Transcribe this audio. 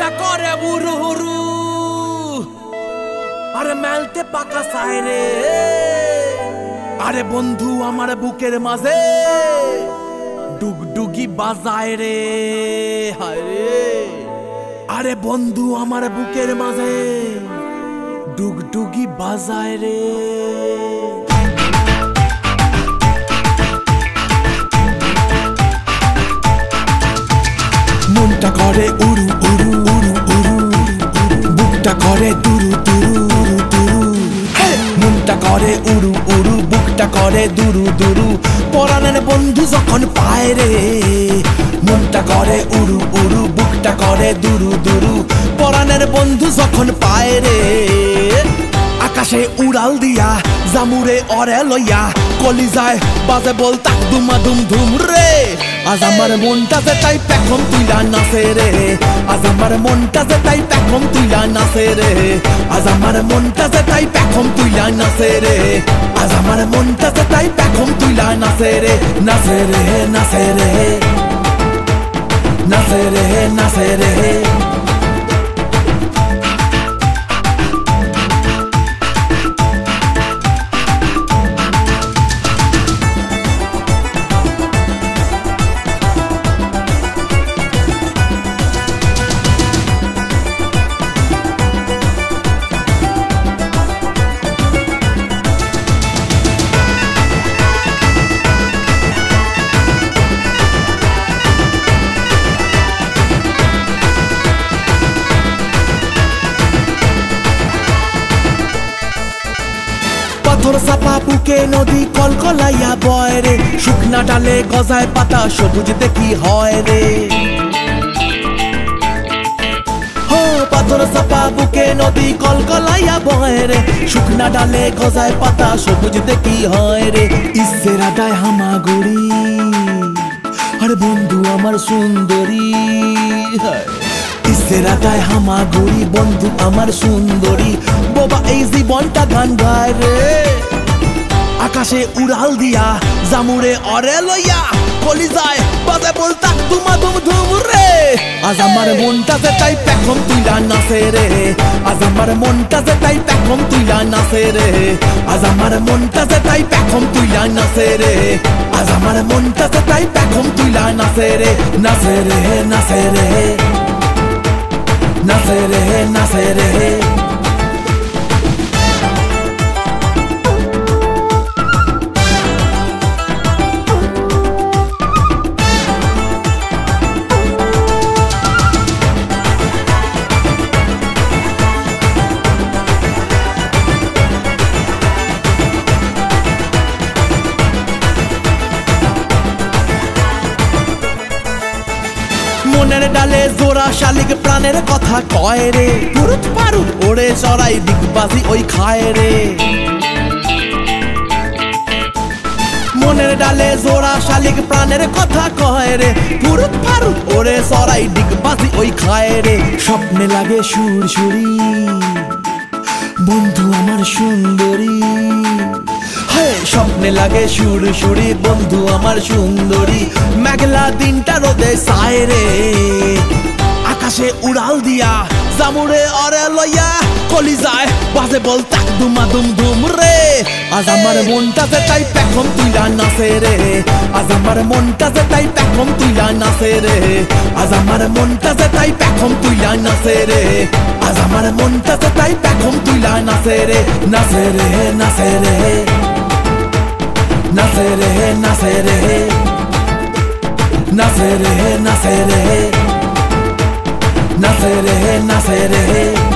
মনটা করে বুরু হুরু আরে মেলতে পাকা সাইরে আরে বন্ধু আমার বুকের মাঝে ডুগডুগি বাজায় রে হায় রে আরে বন্ধু আমার বুকের মাঝে ডুগডুগি বাজায় রে মনটা করে উড়ু উড়ু উড়ু উড়ু বুকটা করে দুরু দুরু উড়ু দুরু মনটা করে উড়ু উড়ু বুকটা করে দুরু দুরু পরাণের বন্ধু যখন পায় রে মনটা করে উড়ু উড়ু বুকটা করে দুরু দুরু পরাণের বন্ধু যখন পায় রে আকাশে উড়াল দিয়া জামুরে অরে লইয়া কলিজায় বাজে বল তাক দুমা দুম ধুম রে আজ আমার মনটা যে তাই পেখম তুইলা নাচে রে আজ আমার মনটা যে তাই পেখম তুইলা নাচে রে আজ আমার মনটা যে তাই পেখম তুইলা নাচে রে আজ আমার মনটা যে তাই পেখম তুইলা নাচে রে নাচে রে নাচে রে নাচে রে নাচে রে পাথর চাপা বুকে নদী কলকলাইয়া বয় রে শুকনা ডালে গজায় পাতা সবুজ দেখি হয় রে পাথর চাপা বুকে নদী কলকলাইয়া বয় রে শুকনা ডালে গজায় পাতা সবুজ দেখি হয় রে ইসেরা দায় হামাগুড়ি আরে বন্ধু আমার সুন্দরী ইসেরা গায় হামাগুড়ি বন্ধু আমার সুন্দরী বাবা এই জীবনটা গান গায় রে আকাশে উড়াল দিয়া জামুরে অরে লইয়া কলিজায় বাজে বল তাক দুমা দুম ধুম রে আজ আমার মনটা যে তাই পেখম তুইলা নাচে রে আজ আমার মনটা যে তাই পেখম তুইলা নাচে রে আজ আমার মনটা যে তাই পেখম তুইলা নাচে রে আজ আমার মনটা যে তাই পেখম তুইলা নাচে রে নাচে রে নাচে রে নাচে রে নাচে রে মনের ডালে জোড়া শালিক প্রাণের কথা কয় রে পুরুত পারুত ওড়ে চড়াই দিগবাজি ওই খায় রে মনের ডালে জোড়া শালিক প্রাণের কথা কয় রে পুরুত পারুত ওড়ে চড়াই দিগবাজি ওই খায় রে স্বপ্নে লাগে সুরসুরি বন্ধু আমার সুন্দরী স্বপ্নে লাগে সুরসুরি বন্ধু আমার সুন্দরী মেঘলা দিনটা রোদে ছায় রে আকাশে উড়াল দিয়া জামুরে অরে লইয়া কলিজায় বাজে বল তাক দুমা দুম ধুম রে আজ আমার মনটা যে তাই পেখম তুইলা নাচে রে আজ আমার মনটা যে তাই পেখম তুইলা নাচে রে আজ আমার মনটা যে তাই পেখম তুইলা নাচে রে আজ আমার মনটা যে তাই পেখম তুইলা নাচে রে নাচে রে নাচে রে নাচে রে নাচে রে নাচে রে নাচে রে নাচে রে নাচে রে